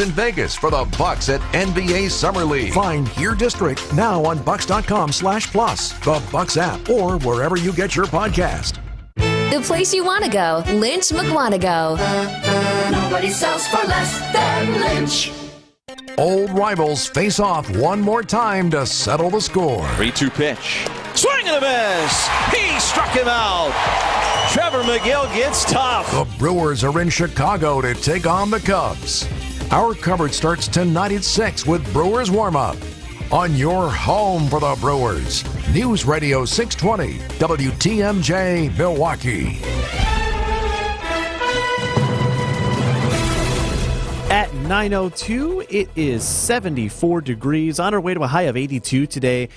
in Vegas for the Bucks at NBA Summer League. Find your district now on Bucks.com/plus, the Bucks app, or wherever you get your podcast. The place you want to go, Lynch McWanago. Nobody sells for less than Lynch. Old rivals face off one more time to settle the score. 3-2 pitch. Swing and a miss. He struck him out. Trevor McGill gets tough. The Brewers are in Chicago to take on the Cubs. Our coverage starts tonight at 6 with Brewers warm-up on your home for the Brewers. News Radio 620 WTMJ Milwaukee. At 9:02, it is 74 degrees. On our way to a high of 82 today.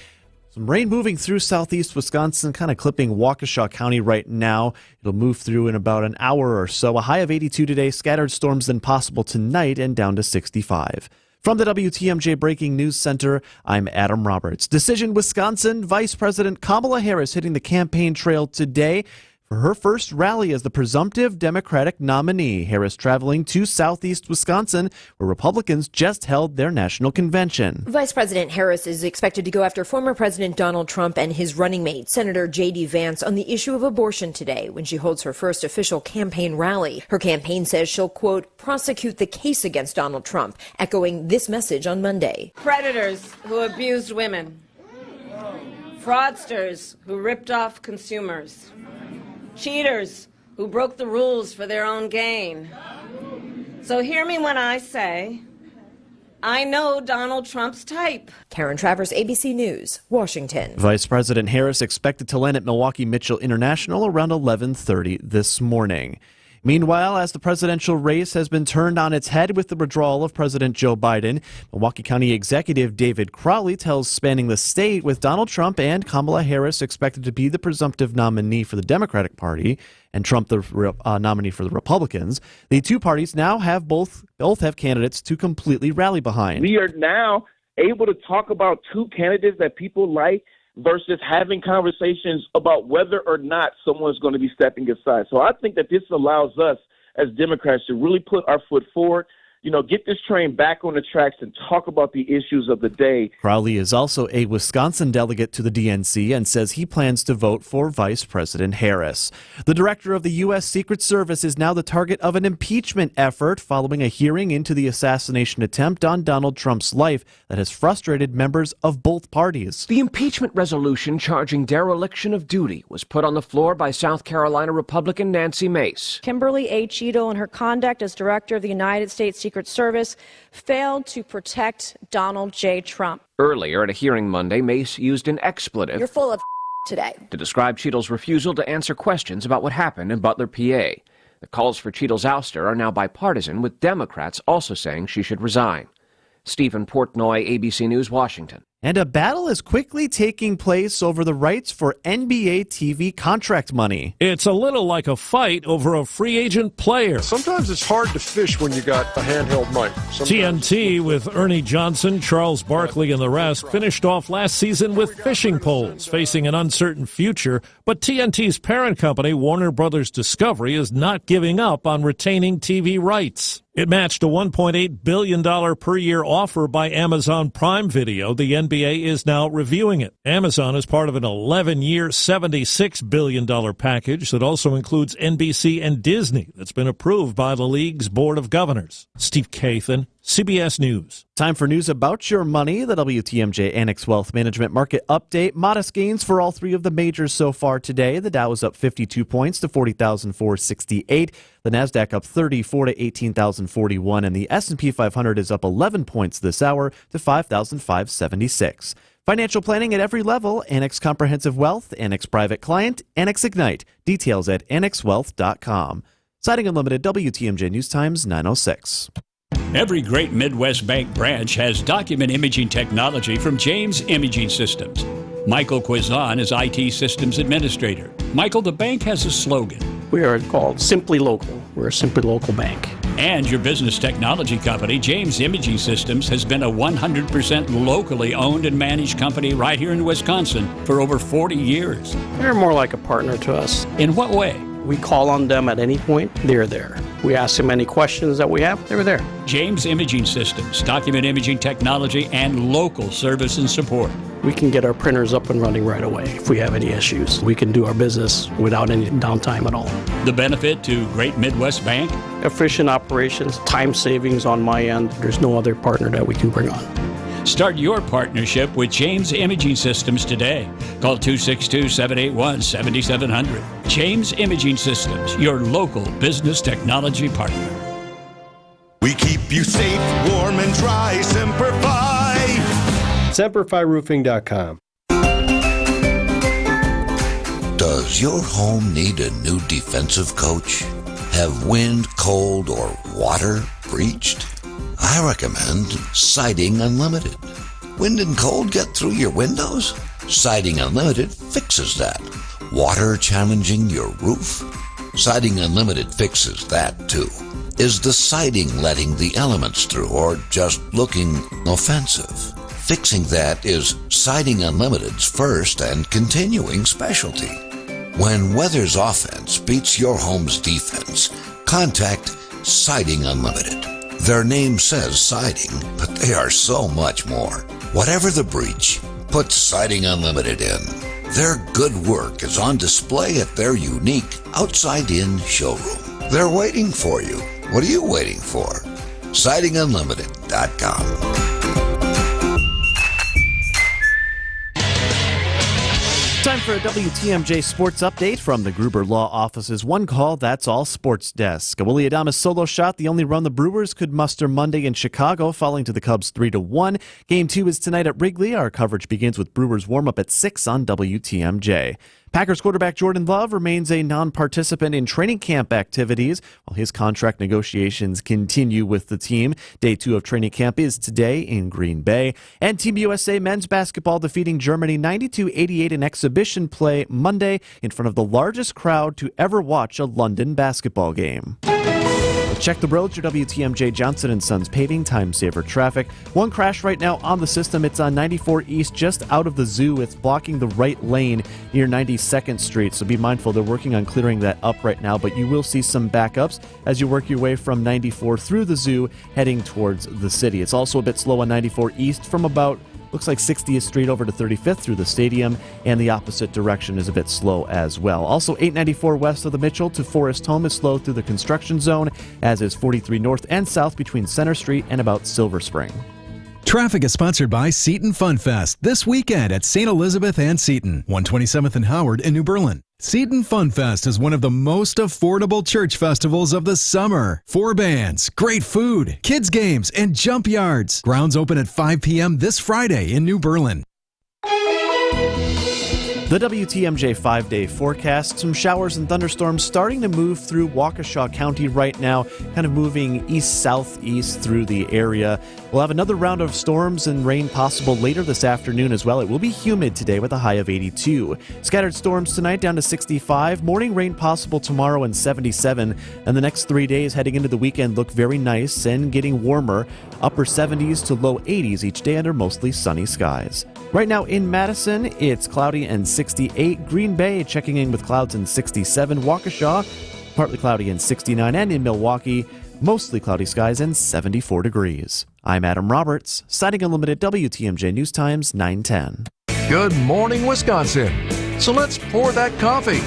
Some rain moving through southeast Wisconsin, kind of clipping Waukesha County right now. It'll move through in about an hour or so. A high of 82 today. Scattered storms then possible tonight and down to 65. From the WTMJ Breaking News Center, I'm Adam Roberts. Decision Wisconsin, Vice President Kamala Harris hitting the campaign trail today for her first rally as the presumptive Democratic nominee. Harris traveling to southeast Wisconsin, where Republicans just held their national convention. Vice President Harris is expected to go after former President Donald Trump and his running mate, Senator J.D. Vance, on the issue of abortion today when she holds her first official campaign rally. Her campaign says she'll, quote, prosecute the case against Donald Trump, echoing this message on Monday. Predators who abused women. Fraudsters who ripped off consumers. Cheaters who broke the rules for their own gain. So hear me when I say, I know Donald Trump's type. Karen Travers, ABC News, Washington. Vice President Harris expected to land at Milwaukee Mitchell International around 11:30 this morning. Meanwhile, as the presidential race has been turned on its head with the withdrawal of President Joe Biden, Milwaukee County Executive David Crowley tells Spanning the State with Donald Trump and Kamala Harris expected to be the presumptive nominee for the Democratic Party and Trump the nominee for the Republicans, the two parties now have both have candidates to completely rally behind. We are now able to talk about two candidates that people like versus having conversations about whether or not someone's going to be stepping aside. So I think that this allows us as Democrats to really put our foot forward, get this train back on the tracks and talk about the issues of the day. Crowley is also a Wisconsin delegate to the DNC and says he plans to vote for Vice President Harris. The director of the U.S. Secret Service is now the target of an impeachment effort following a hearing into the assassination attempt on Donald Trump's life that has frustrated members of both parties. The impeachment resolution charging dereliction of duty was put on the floor by South Carolina Republican Nancy Mace. Kimberly A. Cheadle, in her conduct as director of the United States Secret Service, failed to protect Donald J. Trump. Earlier at a hearing Monday, Mace used an expletive. You're full of today. To describe Cheadle's refusal to answer questions about what happened in Butler, PA. The calls for Cheadle's ouster are now bipartisan, with Democrats also saying she should resign. Stephen Portnoy, ABC News, Washington. And a battle is quickly taking place over the rights for NBA TV contract money. It's a little like a fight over a free agent player. Sometimes it's hard to fish when you got a handheld mic. TNT, with Ernie Johnson, Charles Barkley, and the rest, finished off last season with fishing poles, facing an uncertain future. But TNT's parent company, Warner Brothers Discovery, is not giving up on retaining TV rights. It matched a $1.8 billion per year offer by Amazon Prime Video. The NBA is now reviewing it. Amazon is part of an 11-year, $76 billion package that also includes NBC and Disney that's been approved by the league's Board of Governors. Steve Kathan, CBS News. Time for news about your money. The WTMJ Annex Wealth Management Market Update. Modest gains for all three of the majors so far today. The Dow is up 52 points to 40,468. The Nasdaq up 34 to 18,041. And the S&P 500 is up 11 points this hour to 5,576. Financial planning at every level. Annex Comprehensive Wealth, Annex Private Client, Annex Ignite. Details at annexwealth.com. Citing Unlimited, WTMJ News Times 906. Every great Midwest bank branch has document imaging technology from James Imaging Systems. Michael Quizon is IT Systems Administrator. Michael, the bank has a slogan. We are called Simply Local. We're a Simply Local bank. And your business technology company, James Imaging Systems, has been a 100% locally owned and managed company right here in Wisconsin for over 40 years. They're more like a partner to us. In what way? We call on them at any point, they're there. We ask them any questions that we have, they're there. James Imaging Systems, document imaging technology, and local service and support. We can get our printers up and running right away if we have any issues. We can do our business without any downtime at all. The benefit to Great Midwest Bank? Efficient operations, time savings on my end. There's no other partner that we can bring on. Start your partnership with James Imaging Systems today. Call 262-781-7700. James Imaging Systems, your local business technology partner. We keep you safe, warm, and dry. Semper-Fi. SemperFiRoofing.com. Does your home need a new defensive coach? Have wind, cold, or water breached? I recommend Siding Unlimited. Wind and cold get through your windows? Siding Unlimited fixes that. Water challenging your roof? Siding Unlimited fixes that too. Is the siding letting the elements through or just looking offensive? Fixing that is Siding Unlimited's first and continuing specialty. When weather's offense beats your home's defense, contact Siding Unlimited. Their name says siding, but they are so much more. Whatever the breach, put Siding Unlimited in. Their good work is on display at their unique outside-in showroom. They're waiting for you. What are you waiting for? SidingUnlimited.com. Time for a WTMJ sports update from the Gruber Law Office's One Call, That's All Sports Desk. A Willie Adames solo shot, the only run the Brewers could muster Monday in Chicago, falling to the Cubs 3-1. Game 2 is tonight at Wrigley. Our coverage begins with Brewers warm-up at 6 on WTMJ. Packers quarterback Jordan Love remains a non-participant in training camp activities while his contract negotiations continue with the team. Day 2 of training camp is today in Green Bay. And Team USA men's basketball defeating Germany 92-88 in exhibition play Monday in front of the largest crowd to ever watch a London basketball game. Check the roads, your WTMJ Johnson & Sons paving time saver traffic. One crash right now on the system. It's on 94 East, just out of the zoo. It's blocking the right lane near 92nd Street, so be mindful. They're working on clearing that up right now, but you will see some backups as you work your way from 94 through the zoo, heading towards the city. It's also a bit slow on 94 East from about looks like 60th Street over to 35th through the stadium, and the opposite direction is a bit slow as well. Also, 894 west of the Mitchell to Forest Home is slow through the construction zone, as is 43 north and south between Center Street and about Silver Spring. Traffic is sponsored by Seton Fun Fest this weekend at St. Elizabeth and Seton, 127th and Howard in New Berlin. Seton Fun Fest is one of the most affordable church festivals of the summer. 4 bands, great food, kids games, and jump yards. Grounds open at 5 p.m. this Friday in New Berlin. The WTMJ 5-day forecast, some showers and thunderstorms starting to move through Waukesha County right now, kind of moving east-southeast through the area. We'll have another round of storms and rain possible later this afternoon as well. It will be humid today with a high of 82. Scattered storms tonight down to 65. Morning rain possible tomorrow and 77. And the next 3 days heading into the weekend look very nice and getting warmer. Upper 70s to low 80s each day under mostly sunny skies. Right now in Madison, it's cloudy and 68. Green Bay checking in with clouds and 67. Waukesha, partly cloudy and 69. And in Milwaukee, mostly cloudy skies and 74 degrees. I'm Adam Roberts, Siding Unlimited, WTMJ News Times 910. Good morning, Wisconsin. So let's pour that coffee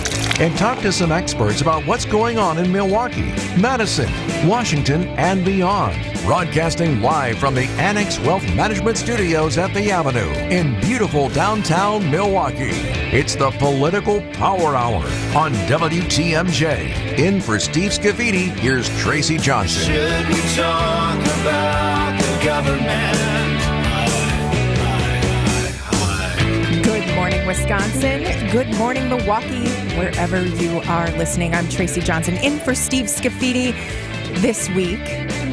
and talk to some experts about what's going on in Milwaukee, Madison, Washington, and beyond. Broadcasting live from the Annex Wealth Management Studios at the Avenue in beautiful downtown Milwaukee. It's the Political Power Hour on WTMJ. In for Steve Scafidi, here's Tracy Johnson. Should we talk about the government? Good morning, Wisconsin. Good morning, Milwaukee. Wherever you are listening, I'm Tracy Johnson in for Steve Scafidi this week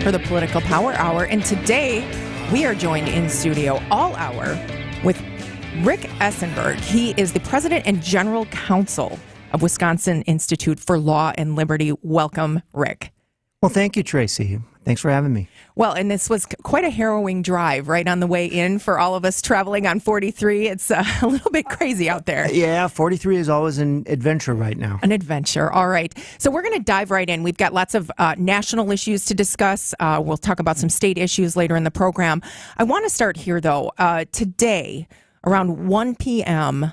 for the Political Power Hour. And today we are joined in studio all hour with Rick Essenberg. He is the president and general counsel of Wisconsin Institute for Law and Liberty. Welcome, Rick. Well, thank you, Tracy. Thanks for having me. Well, and this was quite a harrowing drive right on the way in for all of us traveling on 43. It's a little bit crazy out there. Yeah, 43 is always an adventure right now. An adventure. All right. So we're going to dive right in. We've got lots of national issues to discuss. We'll talk about some state issues later in the program. I want to start here, though. Today, around 1 p.m.,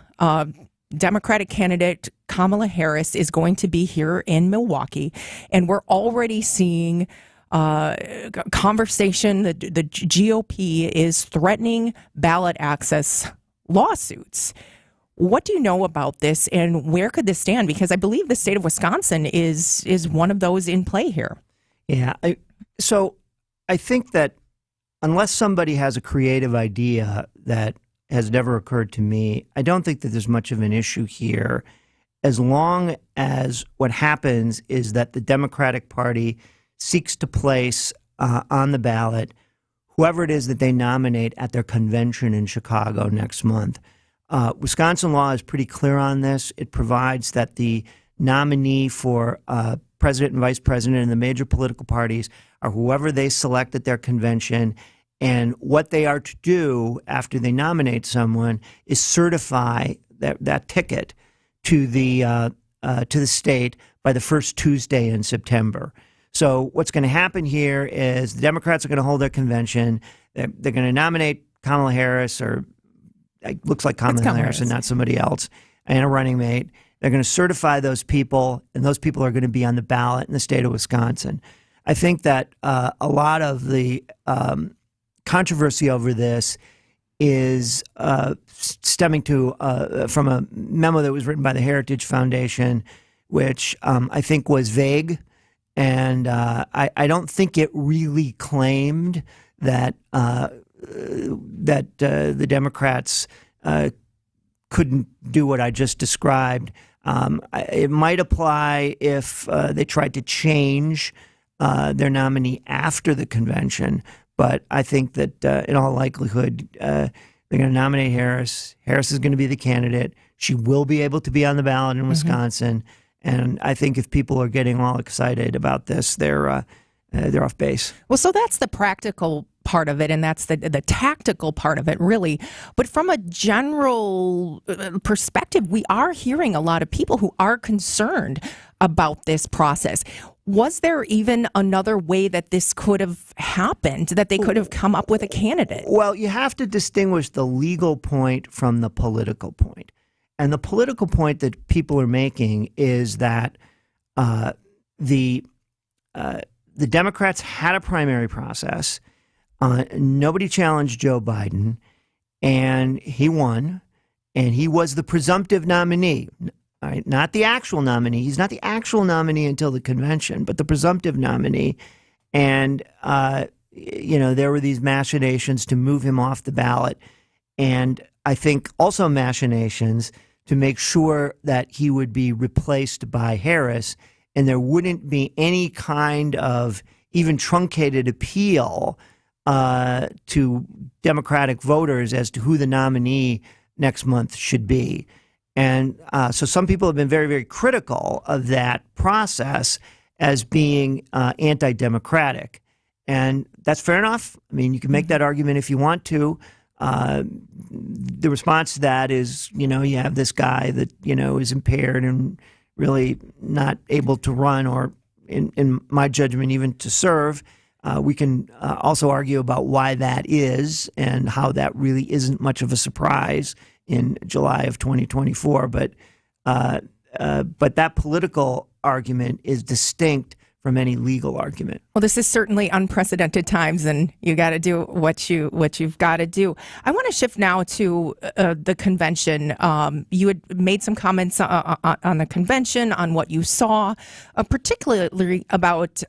Democratic candidate Kamala Harris is going to be here in Milwaukee, and we're already seeing conversation. The GOP is threatening ballot access lawsuits. What do you know about this, and where could this stand? Because I believe the state of Wisconsin is one of those in play here. Yeah. So I think that unless somebody has a creative idea that has never occurred to me, I don't think that there's much of an issue here, as long as what happens is that the Democratic Party seeks to place on the ballot whoever it is that they nominate at their convention in Chicago next month. Wisconsin law is pretty clear on this. It provides that the nominee for president and vice president in the major political parties are whoever they select at their convention. And what they are to do after they nominate someone is certify that ticket to the state by the first Tuesday in September. So what's going to happen here is the Democrats are going to hold their convention. They're going to nominate Kamala Harris, or it looks like Kamala Harris and not somebody else, and a running mate. They're going to certify those people, and those people are going to be on the ballot in the state of Wisconsin. I think that a lot of the controversy over this is stemming from a memo that was written by the Heritage Foundation, which I think was vague. And I don't think it really claimed that the Democrats couldn't do what I just described. It might apply if they tried to change their nominee after the convention, but I think that in all likelihood they're going to nominate Harris. Harris is going to be the candidate. She will be able to be on the ballot in Wisconsin. And I think if people are getting all excited about this, they're off base. Well, so that's the practical part of it, and that's the tactical part of it, really. But from a general perspective, we are hearing a lot of people who are concerned about this process. Was there even another way that this could have happened, that they could have come up with a candidate? Well, you have to distinguish the legal point from the political point. And the political point that people are making is that the Democrats had a primary process. Nobody challenged Joe Biden, and he won, and he was the presumptive nominee. All right, not the actual nominee. He's not the actual nominee until the convention, but the presumptive nominee. And there were these machinations to move him off the ballot, and I think also machinations to make sure that he would be replaced by Harris, and there wouldn't be any kind of even truncated appeal to Democratic voters as to who the nominee next month should be. And so some people have been very, very critical of that process as being anti-democratic. And that's fair enough. I mean, you can make that argument if you want to. The response to that is, you have this guy that, is impaired and really not able to run or, in my judgment, even to serve. We can also argue about why that is and how that really isn't much of a surprise in July of 2024. But that political argument is distinct from any legal argument. Well, this is certainly unprecedented times, and you got to do what you've got to do. I want to shift now to the convention. You had made some comments on the convention, on what you saw, particularly about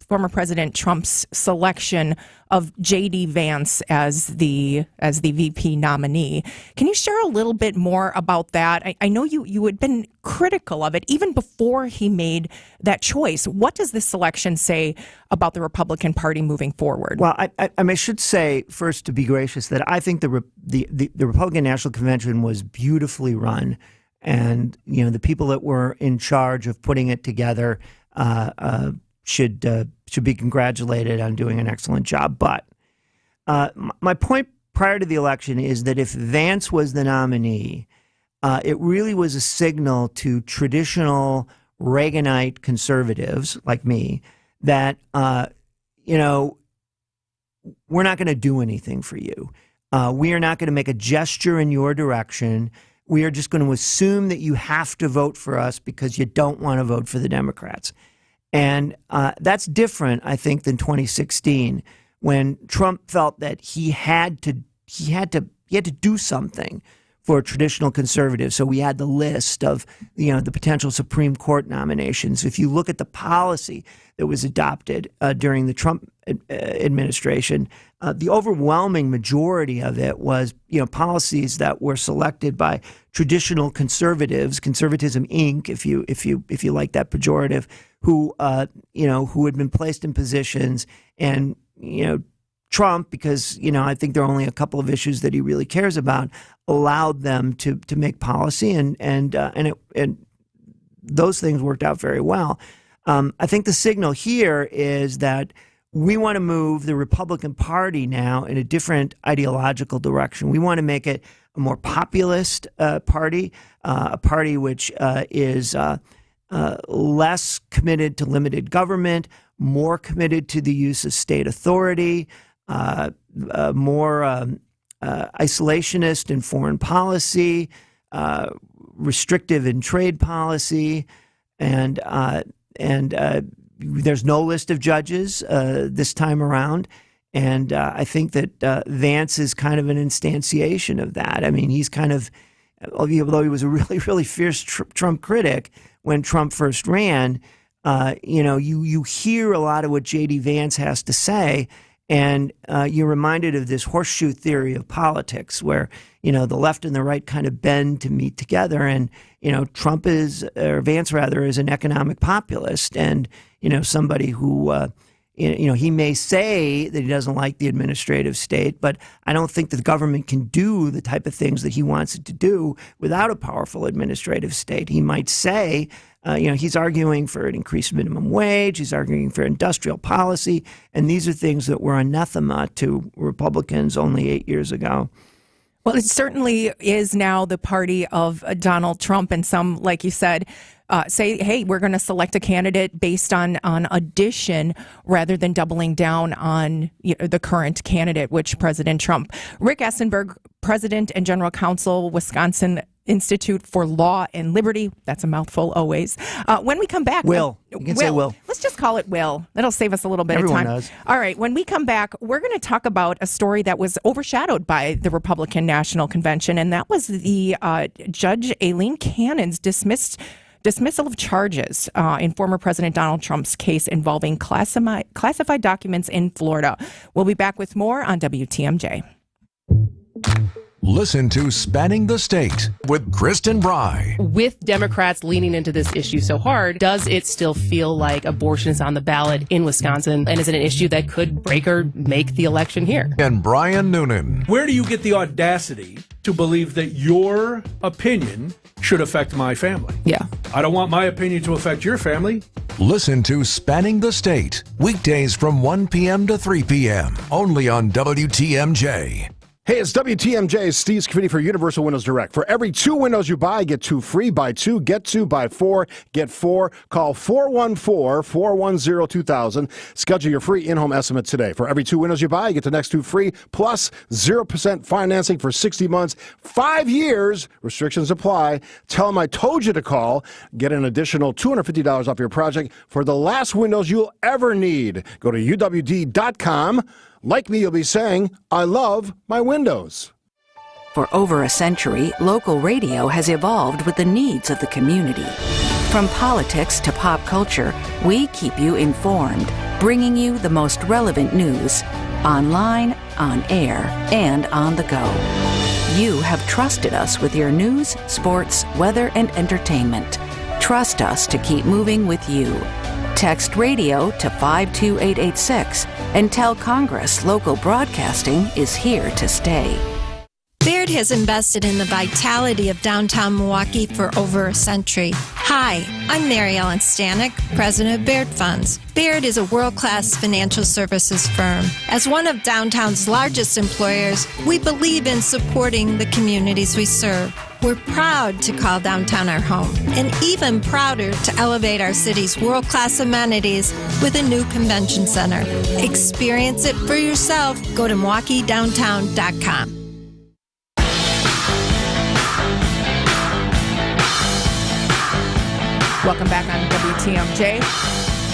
former President Trump's selection of J.D. Vance as the VP nominee. Can you share a little bit more about that? I know you had been critical of it even before he made that choice. What does this selection say about the Republican Party moving forward? Well, I should say first, to be gracious, that I think the Republican National Convention was beautifully run, and the people that were in charge of putting it together should be congratulated on doing an excellent job. But my point prior to the election is that if Vance was the nominee, it really was a signal to traditional Reaganite conservatives like me that, we're not going to do anything for you. We are not going to make a gesture in your direction. We are just going to assume that you have to vote for us because you don't want to vote for the Democrats. And that's different, I think, than 2016, when Trump felt that he had to do something for traditional conservatives. So we had the list of the potential Supreme Court nominations. If you look at the policy that was adopted during the Trump administration, the overwhelming majority of it was policies that were selected by traditional conservatives, Conservatism Inc. If you like that pejorative, who had been placed in positions, and Trump, because I think there are only a couple of issues that he really cares about, allowed them to make policy, and those things worked out very well. I think the signal here is that we want to move the Republican Party now in a different ideological direction. We want to make it a more populist party, a party which is less committed to limited government, more committed to the use of state authority, more isolationist in foreign policy, restrictive in trade policy, and there's no list of judges this time around. And I think that Vance is kind of an instantiation of that. I mean, he's kind of, although he was a really, really fierce Trump critic when Trump first ran, you hear a lot of what J.D. Vance has to say, and you're reminded of this horseshoe theory of politics where, the left and the right kind of bend to meet together. And, Vance rather, is an economic populist and, somebody who, he may say that he doesn't like the administrative state, but I don't think that the government can do the type of things that he wants it to do without a powerful administrative state. He might say, he's arguing for an increased minimum wage. He's arguing for industrial policy. And these are things that were anathema to Republicans only 8 years ago. Well, it certainly is now the party of Donald Trump. And some, like you said, say, hey, we're going to select a candidate based on addition rather than doubling down on the current candidate, which President Trump. Rick Essenberg, President and General Counsel, Wisconsin Institute for Law and Liberty. That's a mouthful always. When we come back... Will. You can say Will. Let's just call it Will. That'll save us a little bit of time. Everyone does. All right. When we come back, we're going to talk about a story that was overshadowed by the Republican National Convention, and that was the Judge Aileen Cannon's dismissal of charges in former President Donald Trump's case involving classified documents in Florida. We'll be back with more on WTMJ. Listen to Spanning the State with Kristen Bry. With Democrats leaning into this issue so hard, does it still feel like abortion is on the ballot in Wisconsin? And is it an issue that could break or make the election here? And Brian Noonan. Where do you get the audacity to believe that your opinion should affect my family? Yeah. I don't want my opinion to affect your family. Listen to Spanning the State, weekdays from 1 p.m. to 3 p.m., only on WTMJ. Hey, it's WTMJ, Steve Scafidi for Universal Windows Direct. For every 2 windows you buy, get 2 free. Buy 2, get 2. Buy 4, get 4. Call 414-410-2000. Schedule your free in-home estimate today. For every 2 windows you buy, get the next 2 free, plus 0% financing for 60 months, 5 years. Restrictions apply. Tell them I told you to call. Get an additional $250 off your project for the last windows you'll ever need. Go to uwd.com. Like me, you'll be saying, I love my windows. For over a century, local radio has evolved with the needs of the community. From politics to pop culture, we keep you informed, bringing you the most relevant news, online, on air, and on the go. You have trusted us with your news, sports, weather, and entertainment. Trust us to keep moving with you. Text radio to 52886 and tell Congress local broadcasting is here to stay. Baird has invested in the vitality of downtown Milwaukee for over a century. Hi, I'm Mary Ellen Stanek, president of Baird Funds. Baird is a world-class financial services firm. As one of downtown's largest employers, we believe in supporting the communities we serve. We're proud to call downtown our home, and even prouder to elevate our city's world-class amenities with a new convention center. Experience it for yourself. Go to MilwaukeeDowntown.com. Welcome back on WTMJ.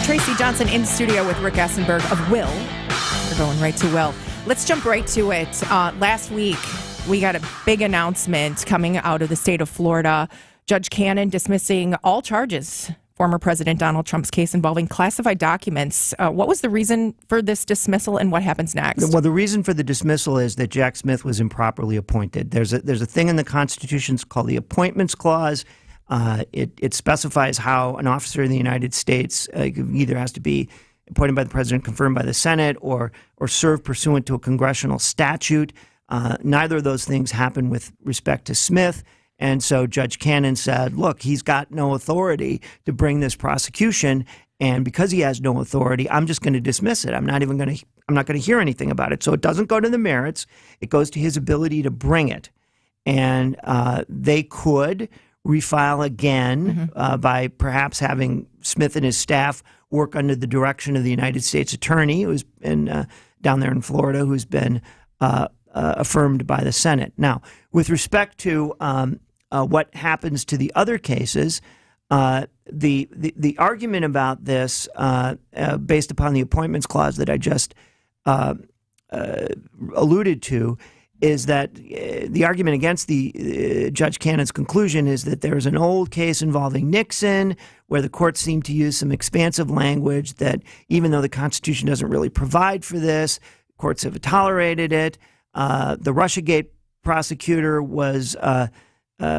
Tracy Johnson in studio with Rick Essenberg of Will. We're going right to Will. Let's jump right to it. Last week, we got a big announcement coming out of the state of Florida. Judge Cannon dismissing all charges. Former President Donald Trump's case involving classified documents. What was the reason for this dismissal, and what happens next? Well, the reason for the dismissal is that Jack Smith was improperly appointed. There's a thing in the Constitution called the Appointments Clause. It specifies how an officer in the United States either has to be appointed by the president, confirmed by the Senate, or serve pursuant to a congressional statute. Neither of those things happen with respect to Smith. And so Judge Cannon said, look, he's got no authority to bring this prosecution. And because he has no authority, I'm just going to dismiss it. I'm not going to hear anything about it. So it doesn't go to the merits. It goes to his ability to bring it. And they could refile again by perhaps having Smith and his staff work under the direction of the United States Attorney, who's been down there in Florida, who's been affirmed by the Senate. Now, with respect to what happens to the other cases, the argument about this, based upon the Appointments Clause that I just alluded to, is that the argument against the Judge Cannon's conclusion is that there's an old case involving Nixon where the court seemed to use some expansive language that even though the Constitution doesn't really provide for this, courts have tolerated it. The Russiagate prosecutor was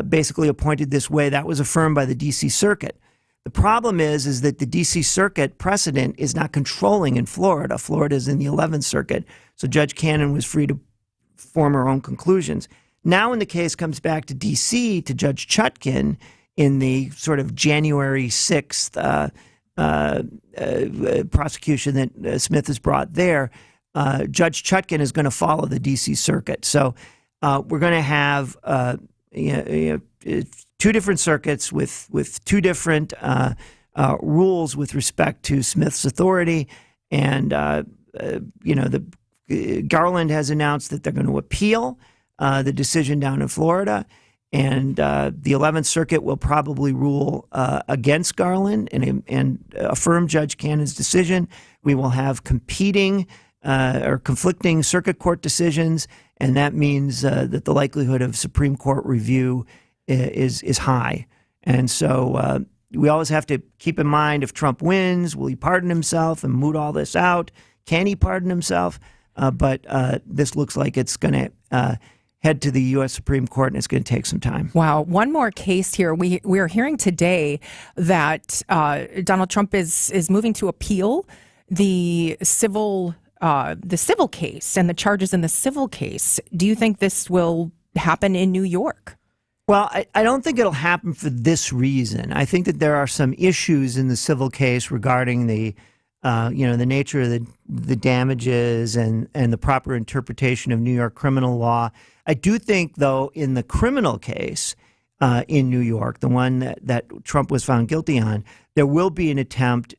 basically appointed this way. That was affirmed by the D.C. Circuit. The problem is that the D.C. Circuit precedent is not controlling in Florida. Florida is in the 11th Circuit, so Judge Cannon was free to form her own conclusions. Now when the case comes back to D.C. to Judge Chutkan in the sort of January 6th prosecution that Smith has brought there, Judge Chutkan is going to follow the D.C. Circuit. So we're going to have two different circuits with two different rules with respect to Smith's authority. And, Garland has announced that they're going to appeal the decision down in Florida, and the 11th Circuit will probably rule against Garland and affirm Judge Cannon's decision. We will have competing or conflicting circuit court decisions, and that means that the likelihood of Supreme Court review is high. And so we always have to keep in mind, if Trump wins, will he pardon himself and moot all this out? Can he pardon himself? But this looks like it's going to head to the U.S. Supreme Court, and it's going to take some time. Wow. One more case here. We are hearing today that Donald Trump is moving to appeal the civil case and the charges in the civil case. Do you think this will happen in New York? Well, I don't think it'll happen for this reason. I think that there are some issues in the civil case regarding the nature of the damages and the proper interpretation of New York criminal law. I do think, though, in the criminal case in New York, the one that Trump was found guilty on, there will be an attempt.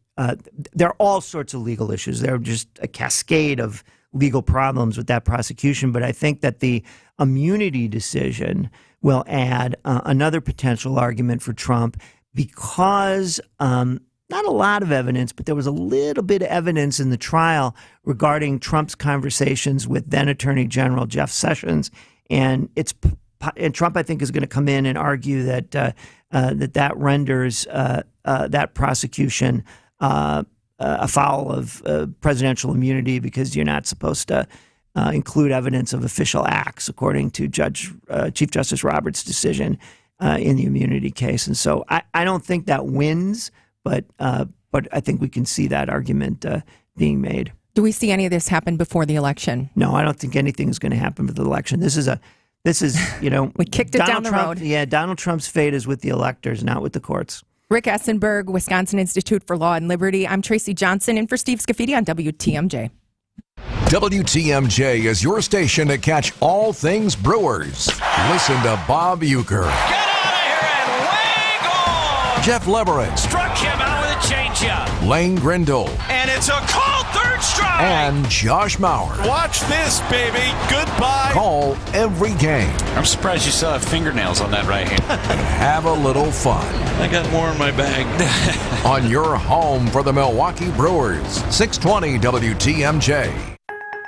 There are all sorts of legal issues. There are just a cascade of legal problems with that prosecution. But I think that the immunity decision will add another potential argument for Trump because not a lot of evidence, but there was a little bit of evidence in the trial regarding Trump's conversations with then Attorney General Jeff Sessions. And Trump, I think, is going to come in and argue that that renders that prosecution afoul of presidential immunity because you're not supposed to include evidence of official acts, according to Chief Justice Roberts' decision in the immunity case. And so I don't think that wins, but I think we can see that argument being made. Do we see any of this happen before the election? No, I don't think anything is going to happen with the election. This is we kicked it down the road. Yeah, Donald Trump's fate is with the electors, not with the courts. Rick Essenberg, Wisconsin Institute for Law and Liberty. I'm Tracy Johnson in for Steve Scafidi on WTMJ. WTMJ is your station to catch all things Brewers. Listen to Bob Uecker. Get out of here and way gone! Jeff Leverett. Struck him out with a changeup. Lane Grindle. And it's a called third strike! And Josh Mauer. Watch this, baby. Goodbye. Call every game. I'm surprised you still have fingernails on that right hand. And have a little fun. I got more in my bag. On your home for the Milwaukee Brewers. 620 WTMJ.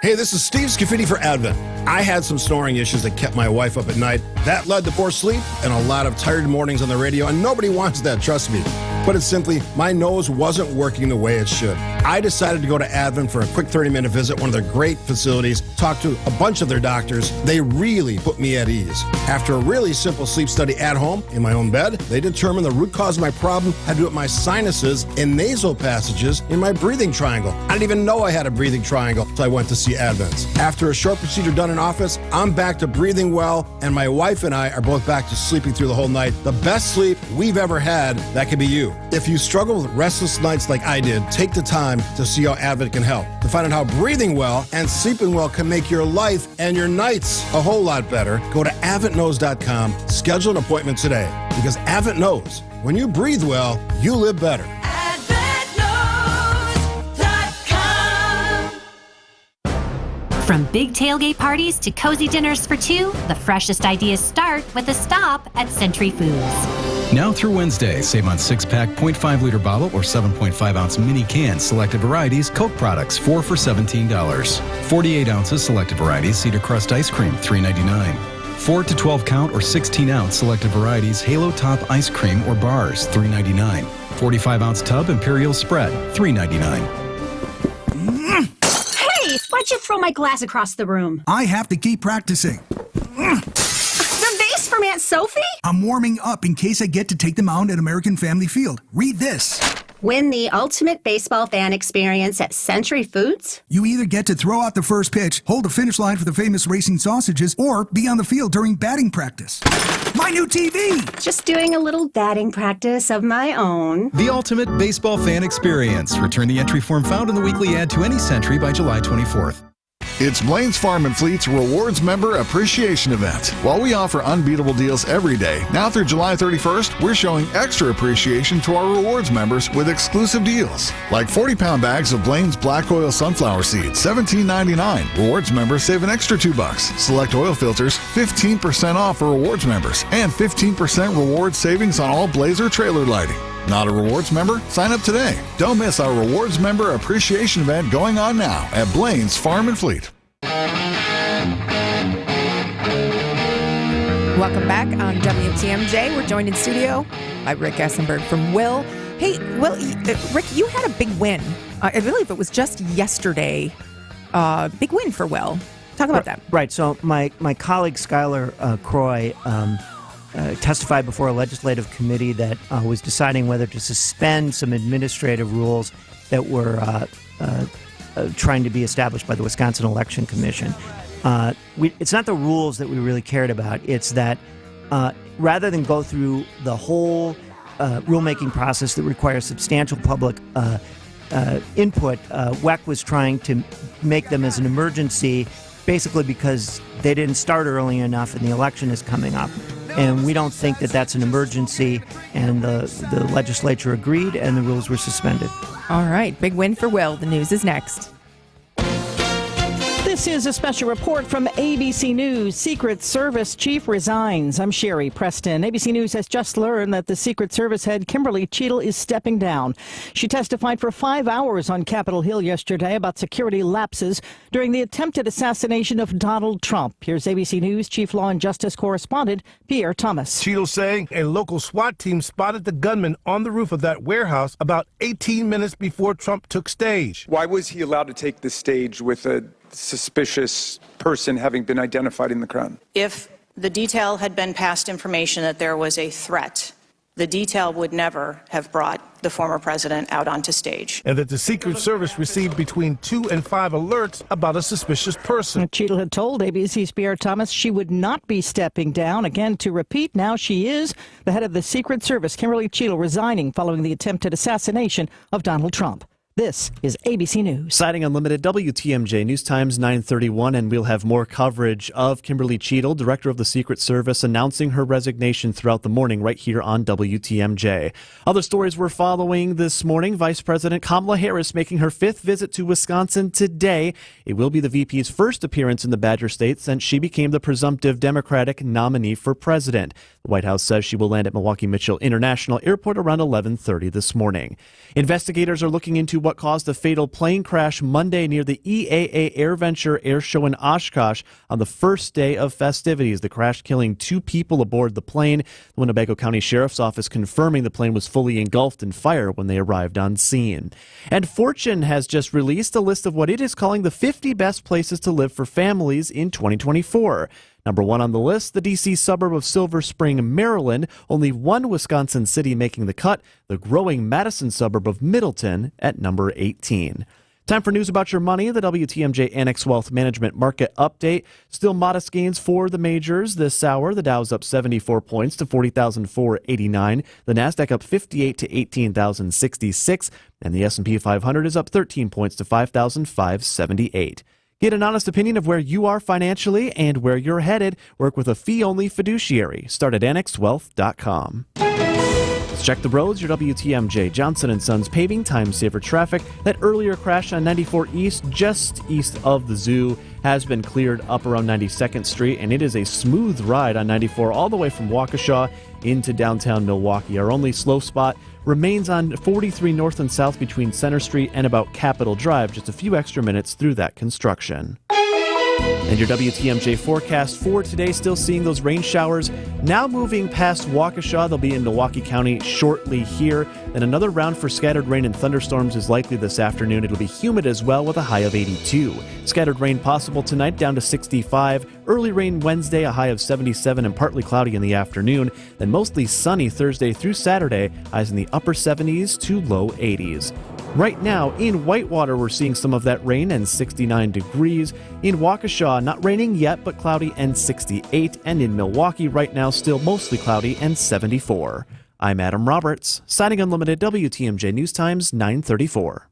Hey, this is Steve Scafidi for Advent. I had some snoring issues that kept my wife up at night. That led to poor sleep and a lot of tired mornings on the radio, and nobody wants that, trust me. But it's simply, my nose wasn't working the way it should. I decided to go to Advent for a quick 30-minute visit, one of their great facilities, talk to a bunch of their doctors. They really put me at ease. After a really simple sleep study at home, in my own bed, they determined the root cause of my problem had to do with my sinuses and nasal passages in my breathing triangle. I didn't even know I had a breathing triangle, so I went to see Advent. After a short procedure done in office, I'm back to breathing well, and my wife and I are both back to sleeping through the whole night. The best sleep we've ever had, that could be you. If you struggle with restless nights like I did, take the time to see how Advent can help. To find out how breathing well and sleeping well can make your life and your nights a whole lot better, go to AdventKnows.com, schedule an appointment today. Because Advent knows, when you breathe well, you live better. From big tailgate parties to cozy dinners for two, the freshest ideas start with a stop at Century Foods. Now through Wednesday, save on 6-pack 0.5-liter bottle or 7.5-ounce mini cans selected varieties Coke products, 4 for $17. 48 ounces selected varieties Cedar Crust ice cream, $3.99. 4 to 12 count or 16-ounce selected varieties Halo Top ice cream or bars, $3.99. 45-ounce tub Imperial spread, $3.99. Why'd you throw my glass across the room? I have to keep practicing. The vase from Aunt Sophie? I'm warming up in case I get to take the mound at American Family Field. Read this. Win the ultimate baseball fan experience at Century Foods? You either get to throw out the first pitch, hold the finish line for the famous racing sausages, or be on the field during batting practice. My new TV! Just doing a little batting practice of my own. The ultimate baseball fan experience. Return the entry form found in the weekly ad to any Century by July 24th. It's Blaine's Farm and Fleet's Rewards Member Appreciation Event. While we offer unbeatable deals every day, now through July 31st, we're showing extra appreciation to our rewards members with exclusive deals. Like 40-pound bags of Blaine's Black Oil Sunflower Seeds, $17.99. Rewards members save an extra $2. Select oil filters, 15% off for rewards members, and 15% reward savings on all Blazer trailer lighting. Not a rewards member? Sign up today. Don't miss our rewards member appreciation event going on now at Blaine's Farm and Fleet. Welcome back on WTMJ. We're joined in studio by Rick Essenberg from Will. Hey, Will, Rick, you had a big win. I believe it was just yesterday. Big win for Will. Talk about that. Right. So my colleague Skylar Croy testified before a legislative committee that was deciding whether to suspend some administrative rules that were trying to be established by the Wisconsin Election Commission. It's not the rules that we really cared about. It's that rather than go through the whole rulemaking process that requires substantial public input, WEC was trying to make them as an emergency, basically because they didn't start early enough and the election is coming up. And we don't think that that's an emergency, and the legislature agreed, and the rules were suspended. All right, big win for Will. The news is next. This is a special report from ABC News. Secret Service chief resigns. I'm Sherry Preston. ABC News has just learned that the Secret Service head Kimberly Cheadle is stepping down. She testified for 5 hours on Capitol Hill yesterday about security lapses during the attempted assassination of Donald Trump. Here's ABC News Chief Law and Justice correspondent Pierre Thomas. Cheadle saying a local SWAT team spotted the gunman on the roof of that warehouse about 18 minutes before Trump took stage. Why was he allowed to take the stage with a suspicious person having been identified in the crowd? If the detail had been past information that there was a threat, the detail would never have brought the former president out onto stage. And that the Secret Service received between 2 and 5 alerts about a suspicious person. Cheadle had told ABC's Pierre Thomas she would not be stepping down. Again, to repeat, now she is. The head of the Secret Service, Kimberly Cheadle, resigning following the attempted assassination of Donald Trump. This is ABC News. Citing Unlimited, WTMJ News Times 9:31, and we'll have more coverage of Kimberly Cheadle, Director of the Secret Service, announcing her resignation throughout the morning right here on WTMJ. Other stories we're following this morning: Vice President Kamala Harris making her 5th visit to Wisconsin today. It will be the VP's first appearance in the Badger State since she became the presumptive Democratic nominee for president. The White House says she will land at Milwaukee Mitchell International Airport around 11:30 this morning. Investigators are looking into what caused the fatal plane crash Monday near the EAA AirVenture Air Show in Oshkosh on the first day of festivities. The crash killing 2 people aboard the plane. The Winnebago County Sheriff's Office confirming the plane was fully engulfed in fire when they arrived on scene. And Fortune has just released a list of what it is calling the 50 best places to live for families in 2024. Number 1 on the list, the D.C. suburb of Silver Spring, Maryland. Only one Wisconsin city making the cut, the growing Madison suburb of Middleton at number 18. Time for news about your money, the WTMJ Annex Wealth Management Market Update. Still modest gains for the majors this hour. The Dow's up 74 points to 40,489. The Nasdaq up 58 to 18,066. And the S&P 500 is up 13 points to 5,578. Get an honest opinion of where you are financially and where you're headed. Work with a fee-only fiduciary. Start at annexwealth.com. Let's check the roads. Your WTMJ Johnson & Sons paving time-saver traffic. That earlier crash on 94 East, just east of the zoo, has been cleared up around 92nd Street, and it is a smooth ride on 94 all the way from Waukesha into downtown Milwaukee. Our only slow spot remains on 43 north and south between Center Street and about Capitol Drive, just a few extra minutes through that construction. And your WTMJ forecast for today, still seeing those rain showers now moving past Waukesha. They'll be in Milwaukee County shortly here. Then another round for scattered rain and thunderstorms is likely this afternoon. It'll be humid as well with a high of 82. Scattered rain possible tonight down to 65. Early rain Wednesday, a high of 77 and partly cloudy in the afternoon. Then mostly sunny Thursday through Saturday, highs in the upper 70s to low 80s. Right now, in Whitewater, we're seeing some of that rain and 69 degrees. In Waukesha, not raining yet, but cloudy and 68. And in Milwaukee, right now, still mostly cloudy and 74. I'm Adam Roberts, signing Unlimited, WTMJ News Times 9:34.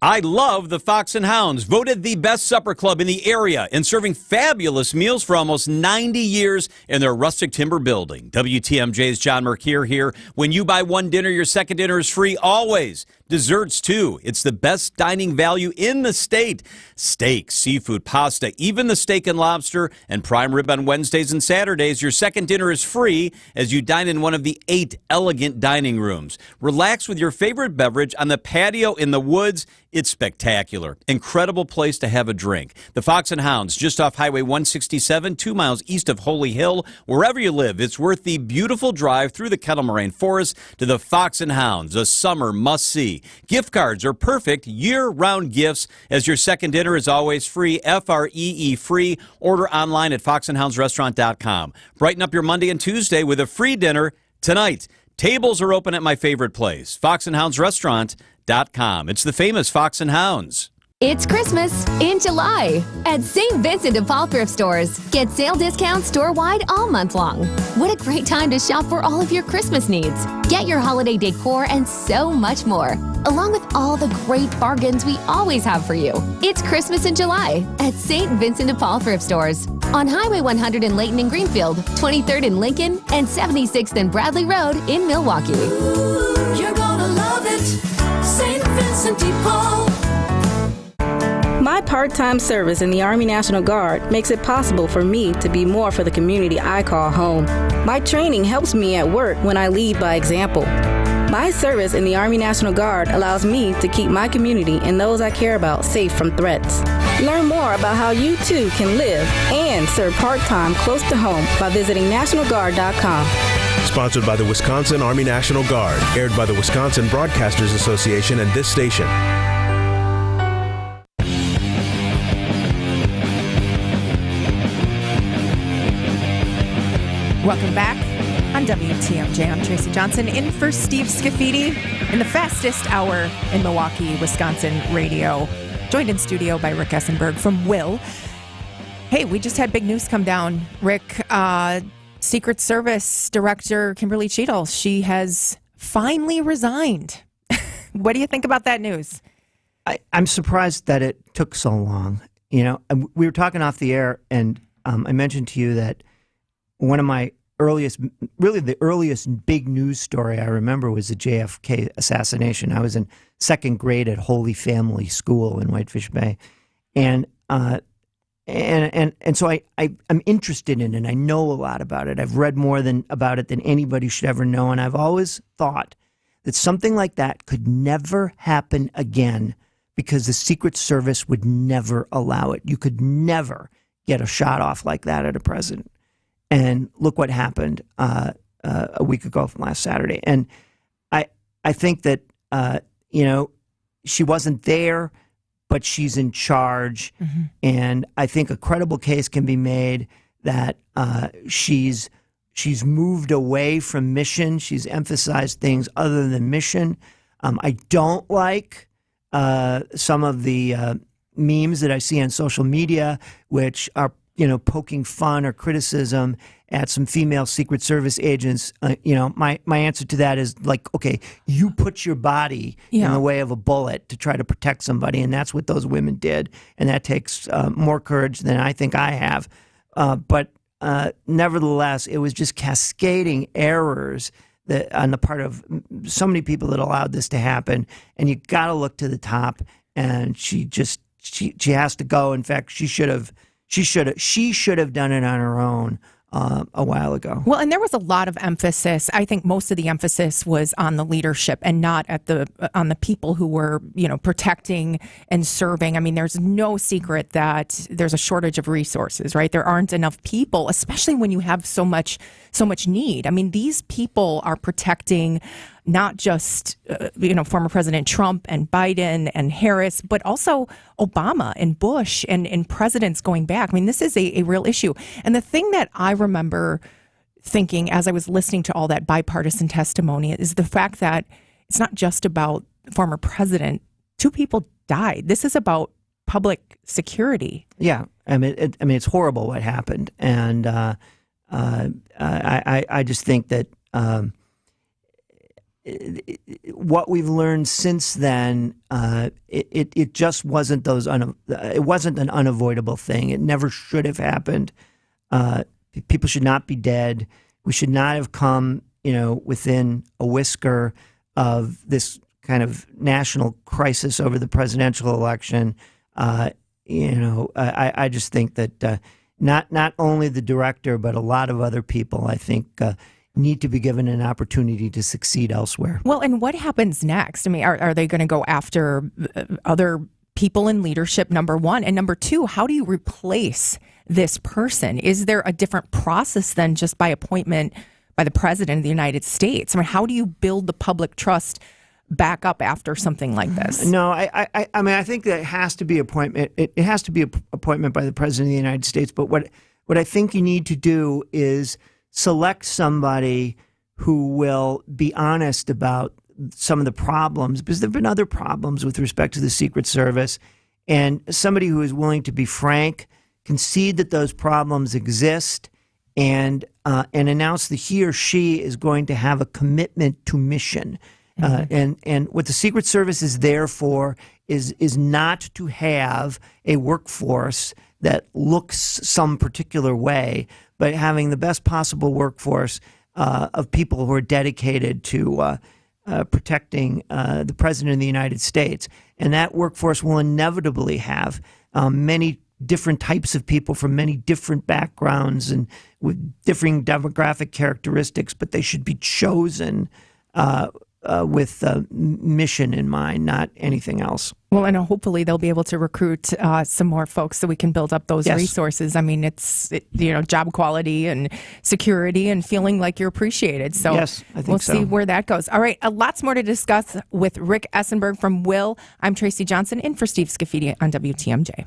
I love the Fox and Hounds, voted the best supper club in the area and serving fabulous meals for almost 90 years in their rustic timber building. WTMJ's John Mercure here. When you buy one dinner, your second dinner is free always. Desserts, too. It's the best dining value in the state. Steak, seafood, pasta, even the steak and lobster, and prime rib on Wednesdays and Saturdays. Your second dinner is free as you dine in one of the 8 elegant dining rooms. Relax with your favorite beverage on the patio in the woods. It's spectacular. Incredible place to have a drink. The Fox and Hounds, just off Highway 167, 2 miles east of Holy Hill. Wherever you live, it's worth the beautiful drive through the Kettle Moraine Forest to the Fox and Hounds, a summer must-see. Gift cards are perfect year-round gifts, as your second dinner is always free, FREE free. Order online at foxandhoundsrestaurant.com. Brighten up your Monday and Tuesday with a free dinner tonight. Tables are open at my favorite place, foxandhoundsrestaurant.com. It's the famous Fox and Hounds. It's Christmas in July at St. Vincent de Paul thrift stores. Get sale discounts store-wide all month long. What a great time to shop for all of your Christmas needs. Get your holiday decor and so much more, along with all the great bargains we always have for you. It's Christmas in July at St. Vincent de Paul thrift stores on Highway 100 in Layton and Greenfield, 23rd in Lincoln, and 76th and Bradley Road in Milwaukee. Ooh, you're gonna love it, St. Vincent de Paul. My part-time service in the Army National Guard makes it possible for me to be more for the community I call home. My training helps me at work when I lead by example. My service in the Army National Guard allows me to keep my community and those I care about safe from threats. Learn more about how you too can live and serve part-time close to home by visiting NationalGuard.com. Sponsored by the Wisconsin Army National Guard, aired by the Wisconsin Broadcasters Association and this station. Welcome back On WTMJ, I'm Tracy Johnson, in for Steve Scafidi in the fastest hour in Milwaukee, Wisconsin radio. Joined in studio by Rick Essenberg from Will. Hey, we just had big news come down. Rick, Secret Service Director Kimberly Cheadle, she has finally resigned. What do you think about that news? I'm surprised that it took so long. You know, we were talking off the air, and I mentioned to you that one of my the earliest big news story I remember was the JFK assassination. I was in second grade at Holy Family School in Whitefish Bay, and so I'm interested in it. I know a lot about it. I've read more about it than anybody should ever know, and I've always thought that something like that could never happen again because the Secret Service would never allow it. You could never get a shot off like that at a president. And look what happened a week ago from last Saturday. And I think that, she wasn't there, but she's in charge. Mm-hmm. And I think a credible case can be made that she's moved away from mission. She's emphasized things other than mission. I don't like some of the memes that I see on social media, which are poking fun or criticism at some female Secret Service agents. My answer to that is like, okay, you put your body in the way of a bullet to try to protect somebody, and that's what those women did, and that takes more courage than I think I have. But nevertheless, it was just cascading errors that on the part of so many people that allowed this to happen, and you got to look to the top. And she has to go. In fact, she should have done it on her own a while ago. Well, and there was a lot of emphasis. I think most of the emphasis was on the leadership and not on the people who were, protecting and serving. I mean, there's no secret that there's a shortage of resources, right? There aren't enough people, especially when you have so much need. I mean, these people are protecting not just, former President Trump and Biden and Harris, but also Obama and Bush and presidents going back. I mean, this is a real issue. And the thing that I remember thinking as I was listening to all that bipartisan testimony is the fact that it's not just about the former president. 2 people died. This is about public security. Yeah. I mean, it's horrible what happened. And I just think that what we've learned since then, it just wasn't it wasn't an unavoidable thing. It never should have happened. People should not be dead. We should not have come, within a whisker of this kind of national crisis over the presidential election. I just think that not only the director, but a lot of other people, I think, need to be given an opportunity to succeed elsewhere. Well, and what happens next? I mean, are they going to go after other people in leadership, number one? And number two, how do you replace this person? Is there a different process than just by appointment by the president of the United States? I mean, how do you build the public trust back up after something like this? No, I mean, I think that it has to be appointment. It has to be an appointment by the president of the United States. But what I think you need to do is select somebody who will be honest about some of the problems, because there have been other problems with respect to the Secret Service, and somebody who is willing to be frank, concede that those problems exist, and announce that he or she is going to have a commitment to mission. And what the Secret Service is there for is not to have a workforce that looks some particular way, but having the best possible workforce of people who are dedicated to protecting the President of the United States. And that workforce will inevitably have many different types of people from many different backgrounds and with differing demographic characteristics, but they should be chosen with mission in mind, not anything else. Well, and hopefully they'll be able to recruit some more folks so we can build up those resources. I mean, it's job quality and security and feeling like you're appreciated. So yes, I think we'll see where that goes. All right, lots more to discuss with Rick Essenberg from Will. I'm Tracy Johnson, in for Steve Scafidi on WTMJ.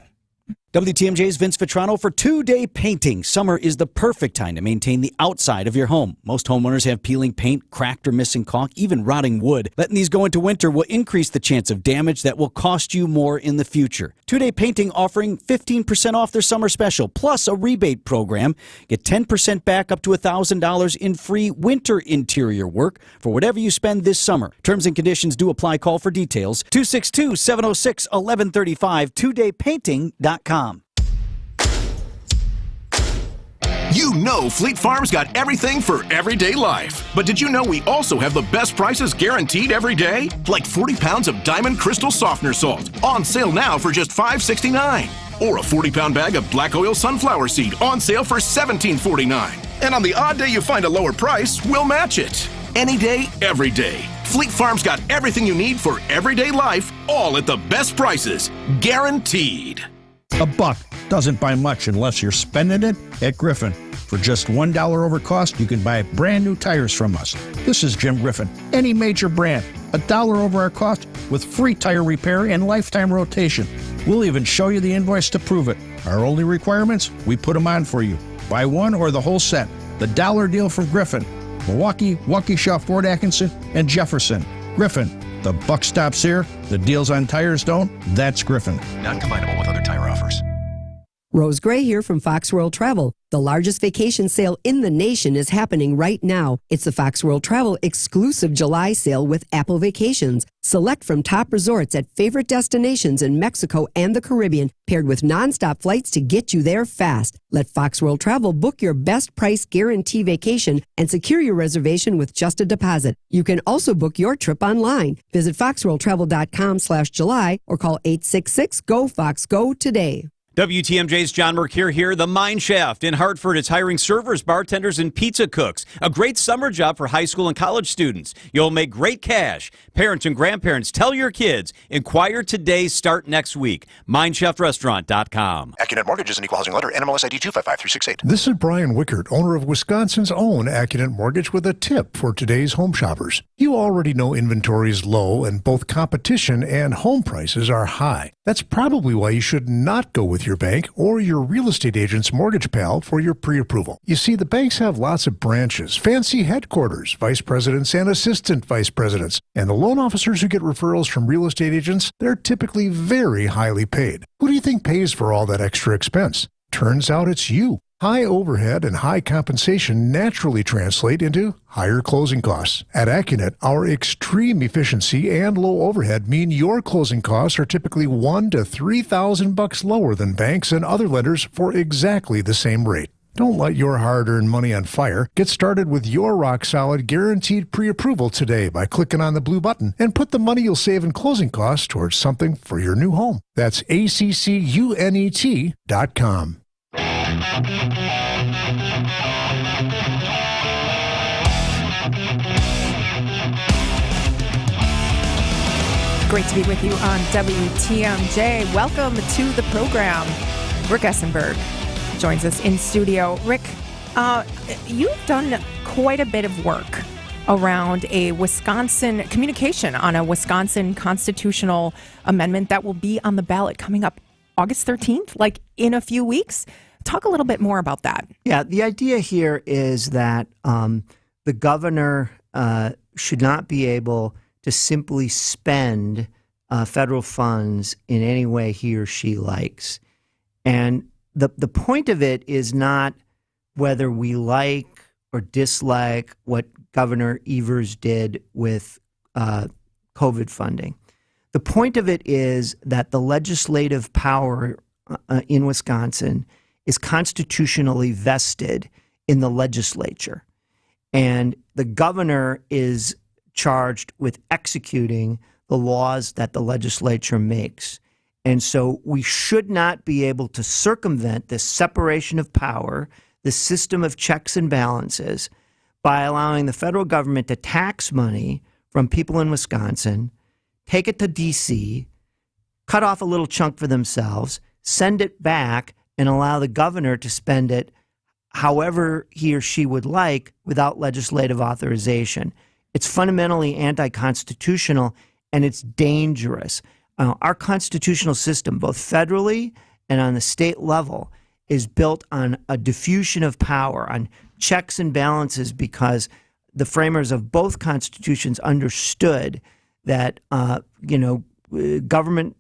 WTMJ's Vince Vitrano for 2-day painting. Summer is the perfect time to maintain the outside of your home. Most homeowners have peeling paint, cracked or missing caulk, even rotting wood. Letting these go into winter will increase the chance of damage that will cost you more in the future. 2-day painting offering 15% off their summer special, plus a rebate program. Get 10% back up to $1,000 in free winter interior work for whatever you spend this summer. Terms and conditions do apply. Call for details. 262-706-1135, 2daypainting.com. You know Fleet Farm's got everything for everyday life. But did you know we also have the best prices guaranteed every day? Like 40 pounds of Diamond Crystal Softener Salt, on sale now for just $5.69. Or a 40-pound bag of black oil sunflower seed, on sale for $17.49. And on the odd day you find a lower price, we'll match it. Any day, every day. Fleet Farm's got everything you need for everyday life, all at the best prices. Guaranteed. A buck doesn't buy much unless you're spending it at Griffin. For just $1 over cost, you can buy brand new tires from us. This is Jim Griffin. Any major brand, $1 over our cost with free tire repair and lifetime rotation. We'll even show you the invoice to prove it. Our only requirements, we put them on for you. Buy one or the whole set. The dollar deal from Griffin. Milwaukee, Waukesha, Fort Atkinson, and Jefferson. Griffin. The buck stops here. The deals on tires don't. That's Griffin. Not combinable with other tire offers. Rose Gray here from Fox World Travel. The largest vacation sale in the nation is happening right now. It's the Fox World Travel exclusive July sale with Apple Vacations. Select from top resorts at favorite destinations in Mexico and the Caribbean, paired with nonstop flights to get you there fast. Let Fox World Travel book your best price guarantee vacation and secure your reservation with just a deposit. You can also book your trip online. Visit foxworldtravel.com/July or call 866-GO-FOX-GO today. WTMJ's John Mercure here. The Mine Shaft in Hartford is hiring servers, bartenders, and pizza cooks. A great summer job for high school and college students. You'll make great cash. Parents and grandparents, tell your kids. Inquire today, start next week. MineShaftRestaurant.com. Accunet Mortgage is an equal housing lender. NMLS ID 255368. This is Brian Wickert, owner of Wisconsin's own Accunet Mortgage, with a tip for today's home shoppers. You already know inventory is low and both competition and home prices are high. That's probably why you should not go with your bank or your real estate agent's mortgage pal for your pre-approval. You see, the banks have lots of branches, fancy headquarters, vice presidents and assistant vice presidents, and the loan officers who get referrals from real estate agents, they're typically very highly paid. Who do you think pays for all that extra expense? Turns out it's you. High overhead and high compensation naturally translate into higher closing costs. At Accunet, our extreme efficiency and low overhead mean your closing costs are typically $1,000 to $3,000 lower than banks and other lenders for exactly the same rate. Don't light your hard-earned money on fire. Get started with your rock-solid guaranteed pre-approval today by clicking on the blue button and put the money you'll save in closing costs towards something for your new home. That's ACCUNET.com. Great to be with you on WTMJ. Welcome to the program. Rick Essenberg joins us in studio. Rick, you've done quite a bit of work around a Wisconsin communication on a Wisconsin constitutional amendment that will be on the ballot coming up August 13th, like in a few weeks. Talk a little bit more about that. Yeah, the idea here is that the governor should not be able to simply spend federal funds in any way he or she likes. And the point of it is not whether we like or dislike what Governor Evers did with COVID funding. The point of it is that the legislative power in Wisconsin is constitutionally vested in the legislature. And the governor is charged with executing the laws that the legislature makes. And so we should not be able to circumvent this separation of power, the system of checks and balances, by allowing the federal government to tax money from people in Wisconsin, take it to D.C., cut off a little chunk for themselves, send it back, and allow the governor to spend it however he or she would like without legislative authorization. It's fundamentally anti-constitutional, and it's dangerous. Our constitutional system, both federally and on the state level is built on a diffusion of power, on checks and balances, because the framers of both constitutions understood that government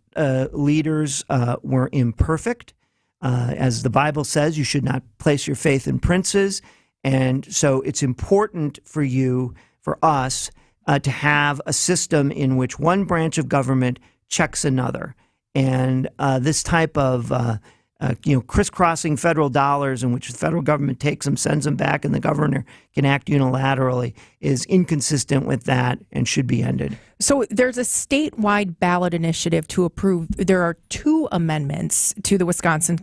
leaders were imperfect. As the Bible says, you should not place your faith in princes. And so it's important for us, to have a system in which one branch of government checks another. And this type of crisscrossing federal dollars in which the federal government takes them, sends them back, and the governor can act unilaterally is inconsistent with that and should be ended. So there's a statewide ballot initiative to approve. There are 2 amendments to the Wisconsin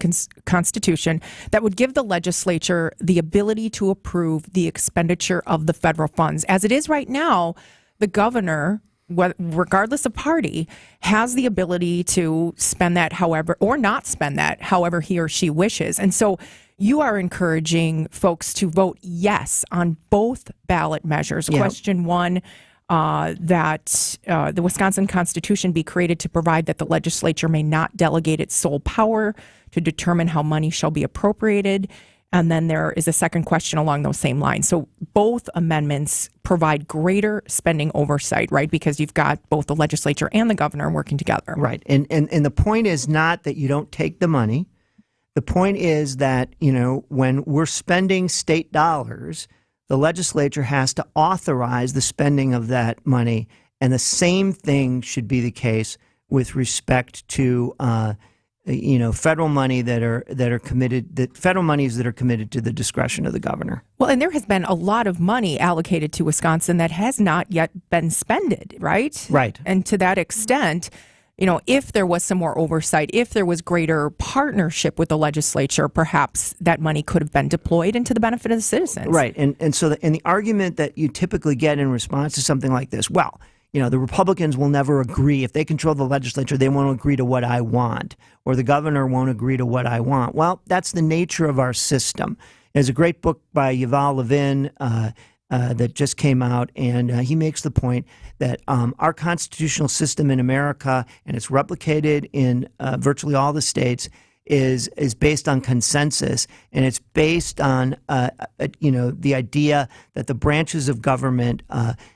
Constitution that would give the legislature the ability to approve the expenditure of the federal funds. As it is right now, the governor, regardless of party, has the ability to spend that however, or not spend that however he or she wishes. And so you are encouraging folks to vote yes on both ballot measures. Yeah. Question 1, that the Wisconsin Constitution be created to provide that the legislature may not delegate its sole power to determine how money shall be appropriated. And then there is a second question along those same lines. So both amendments provide greater spending oversight, right? Because you've got both the legislature and the governor working together. Right. And the point is not that you don't take the money. The point is that, when we're spending state dollars, the legislature has to authorize the spending of that money. And the same thing should be the case with respect to federal money federal monies that are committed to the discretion of the governor. Well, and there has been a lot of money allocated to Wisconsin that has not yet been spended, right? Right. And to that extent, if there was some more oversight, if there was greater partnership with the legislature, perhaps that money could have been deployed into the benefit of the citizens. Right. And so the argument that you typically get in response to something like this, well, the Republicans will never agree. If they control the legislature, they won't agree to what I want, or the governor won't agree to what I want. Well, that's the nature of our system. There's a great book by Yuval Levin that just came out, and he makes the point that our constitutional system in America, and it's replicated in virtually all the states, is based on consensus, and it's based on the idea that the branches of government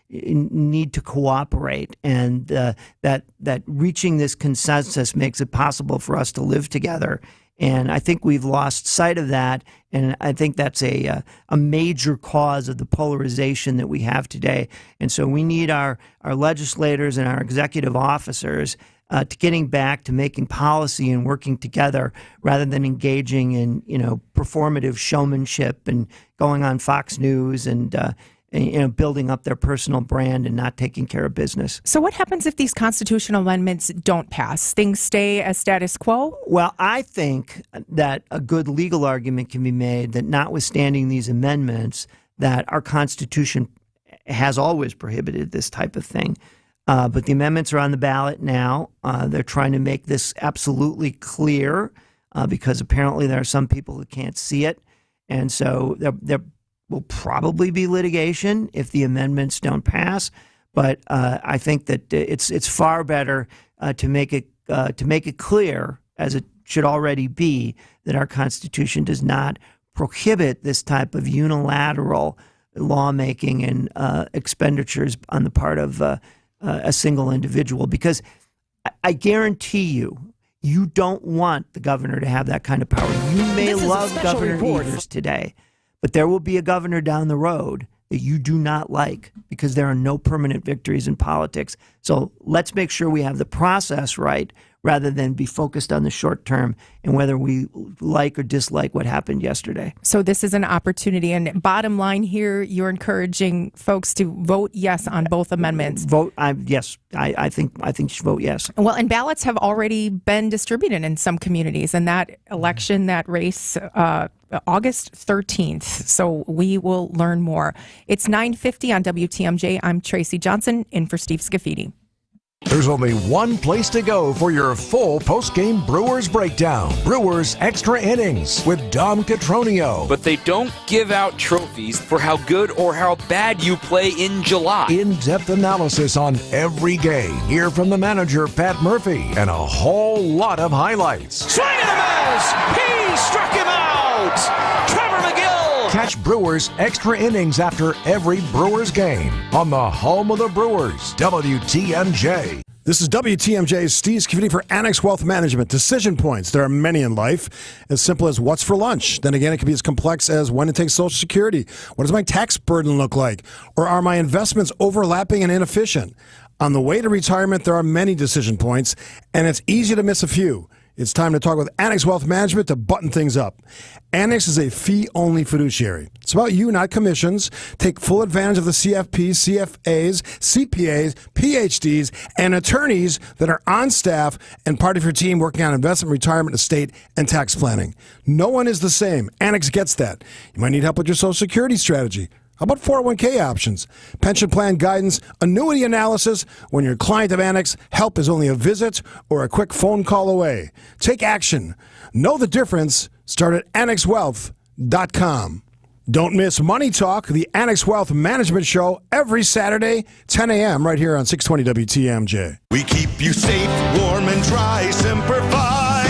need to cooperate, and that reaching this consensus makes it possible for us to live together. And I think we've lost sight of that, and I think that's a major cause of the polarization that we have today. And so we need our legislators and our executive officers to getting back to making policy and working together rather than engaging in performative showmanship and going on Fox News and building up their personal brand and not taking care of business. So what happens if these constitutional amendments don't pass? Things stay as status quo? Well, I think that a good legal argument can be made that notwithstanding these amendments, that our Constitution has always prohibited this type of thing. But the amendments are on the ballot now. They're trying to make this absolutely clear because apparently there are some people who can't see it. And so there will probably be litigation if the amendments don't pass. But I think that it's far better to make it clear, as it should already be, that our Constitution does not prohibit this type of unilateral lawmaking and expenditures on the part of a single individual, because I guarantee you don't want the governor to have that kind of power. You may love Governor Evers today, but there will be a governor down the road that you do not like, because there are no permanent victories in politics. So let's make sure we have the process right rather than be focused on the short term and whether we like or dislike what happened yesterday. So this is an opportunity. And bottom line here, you're encouraging folks to vote yes on both amendments. Yes. I think you should vote yes. Well, and ballots have already been distributed in some communities, and that election, that race, August 13th. So we will learn more. It's 9:50 on WTMJ. I'm Tracy Johnson, in for Steve Scafidi. There's only one place to go for your full post-game Brewers breakdown. Brewers Extra Innings with Dom Catronio. But they don't give out trophies for how good or how bad you play in July. In-depth analysis on every game. Hear from the manager, Pat Murphy, and a whole lot of highlights. Swing and a miss! He struck him out! Trevor McGill! Catch Brewers Extra Innings after every Brewers game on the home of the Brewers, WTMJ. This is WTMJ's Steve Scafidi for Annex Wealth Management. Decision points. There are many in life. As simple as what's for lunch. Then again, it can be as complex as when to take Social Security. What does my tax burden look like? Or are my investments overlapping and inefficient? On the way to retirement, there are many decision points, and it's easy to miss a few. It's time to talk with Annex Wealth Management to button things up. Annex is a fee-only fiduciary. It's about you, not commissions. Take full advantage of the CFPs, CFAs, CPAs, PhDs, and attorneys that are on staff and part of your team working on investment, retirement, estate, and tax planning. No one is the same. Annex gets that. You might need help with your Social Security strategy. How about 401k options, pension plan guidance, annuity analysis? When you're a client of Annex, help is only a visit or a quick phone call away. Take action. Know the difference. Start at annexwealth.com. Don't miss Money Talk, the Annex Wealth Management Show, every Saturday, 10 a.m. right here on 620 WTMJ. We keep you safe, warm, and dry. Semper Fi.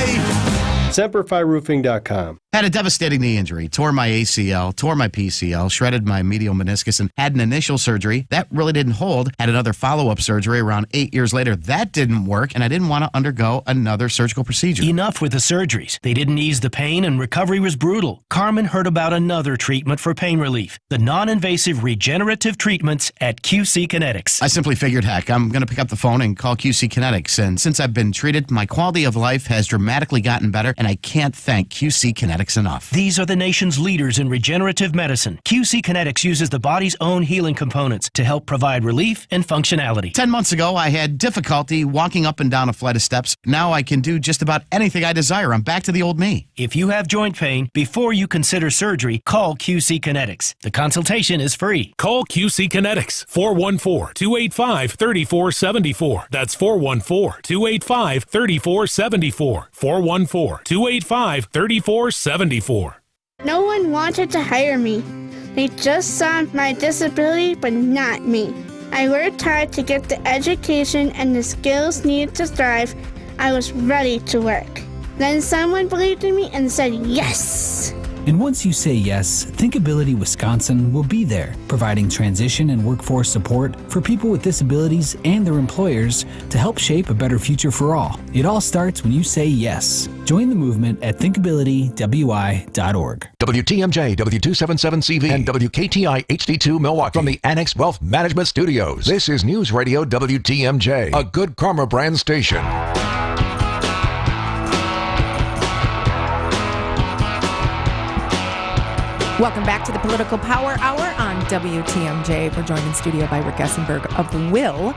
SemperFiRoofing.com. Had a devastating knee injury, tore my ACL, tore my PCL, shredded my medial meniscus, and had an initial surgery. That really didn't hold. Had another follow-up surgery around 8 years later. That didn't work, and I didn't want to undergo another surgical procedure. Enough with the surgeries. They didn't ease the pain, and recovery was brutal. Carmen heard about another treatment for pain relief. The non-invasive regenerative treatments at QC Kinetics. I simply figured, heck, I'm going to pick up the phone and call QC Kinetics. And since I've been treated, my quality of life has dramatically gotten better, and I can't thank QC Kinetics enough. These are the nation's leaders in regenerative medicine. QC Kinetics uses the body's own healing components to help provide relief and functionality. 10 months ago, I had difficulty walking up and down a flight of steps. Now I can do just about anything I desire. I'm back to the old me. If you have joint pain, before you consider surgery, call QC Kinetics. The consultation is free. Call QC Kinetics, 414-285-3474. That's 414-285-3474. 414-285-3474. No one wanted to hire me. They just saw my disability, but not me. I worked hard to get the education and the skills needed to thrive. I was ready to work. Then someone believed in me and said yes. And once you say yes, Thinkability Wisconsin will be there, providing transition and workforce support for people with disabilities and their employers to help shape a better future for all. It all starts when you say yes. Join the movement at thinkabilitywi.org. WTMJ, W277CV, and WKTI HD2 Milwaukee from the Annex Wealth Management Studios. This is News Radio WTMJ, a Good Karma brand station. Welcome back to the Political Power Hour on WTMJ. We're joined in studio by Rick Essenberg of The Will.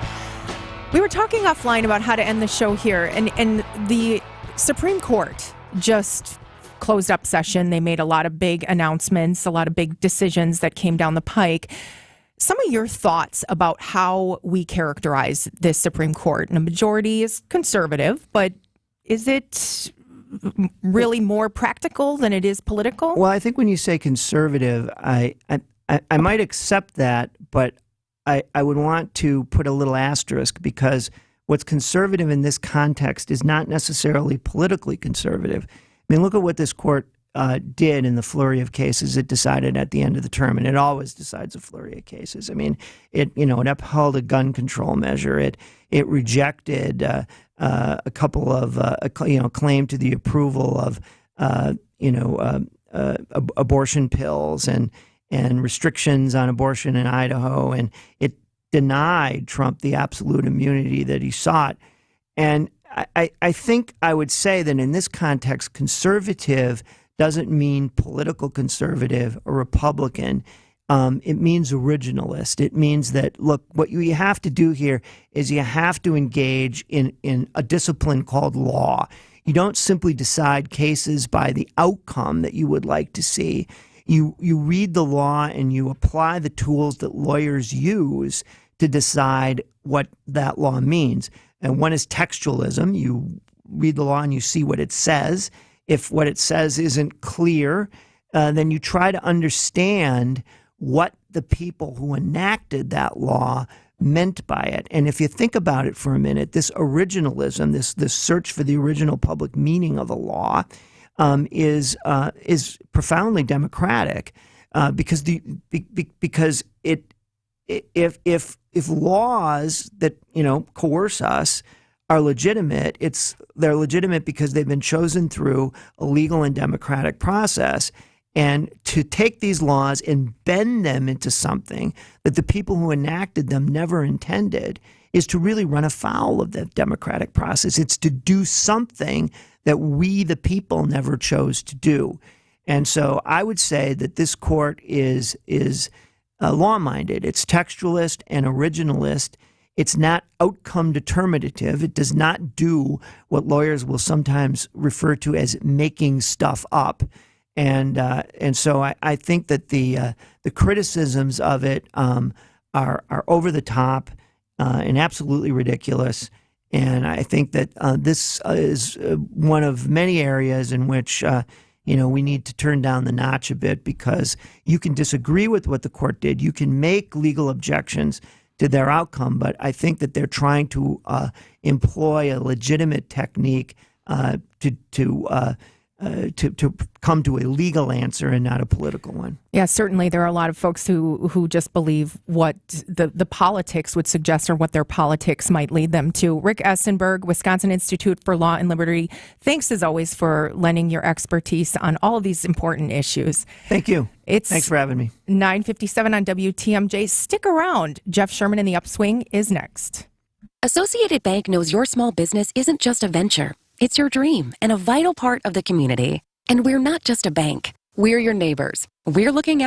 We were talking offline about how to end the show here, and the Supreme Court just closed up session. They made a lot of big announcements, a lot of big decisions that came down the pike. Some of your thoughts about how we characterize this Supreme Court. And a majority is conservative, but is it really more practical than it is political? Well, I think when you say conservative, I might accept that, but I would want to put a little asterisk, because what's conservative in this context is not necessarily politically conservative. I mean, look at what this court did in the flurry of cases it decided at the end of the term, and it always decides a flurry of cases. I mean, it upheld a gun control measure. It rejected a couple of claim to the approval of abortion pills and restrictions on abortion in Idaho, and it denied Trump the absolute immunity that he sought. And I think I would say that in this context, conservative doesn't mean political conservative or Republican. It means originalist. It means that, look, what you have to do here is you have to engage in a discipline called law. You don't simply decide cases by the outcome that you would like to see. You read the law and you apply the tools that lawyers use to decide what that law means. And one is textualism. You read the law and you see what it says. If what it says isn't clear, then you try to understand what the people who enacted that law meant by it. And if you think about it for a minute, this originalism, this search for the original public meaning of a law, is profoundly democratic, because if laws that coerce us are legitimate, they're legitimate because they've been chosen through a legal and democratic process. And to take these laws and bend them into something that the people who enacted them never intended is to really run afoul of the democratic process. It's to do something that we, the people, never chose to do. And so I would say that this court is law-minded. It's textualist and originalist. It's not outcome determinative. It does not do what lawyers will sometimes refer to as making stuff up. And so I think that the criticisms of it are over the top and absolutely ridiculous. And I think that this is one of many areas in which we need to turn down the notch a bit, because you can disagree with what the court did. You can make legal objections to their outcome, but I think that they're trying to employ a legitimate technique to come to a legal answer and not a political one. Yeah, certainly there are a lot of folks who just believe what the politics would suggest or what their politics might lead them to. Rick Essenberg, Wisconsin Institute for Law and Liberty, thanks as always for lending your expertise on all of these important issues. Thank you. Thanks for having me. 9:57 on WTMJ. Stick around. Jeff Sherman in the Upswing is next. Associated Bank knows your small business isn't just a venture. It's your dream and a vital part of the community. And we're not just a bank. We're your neighbors. We're looking out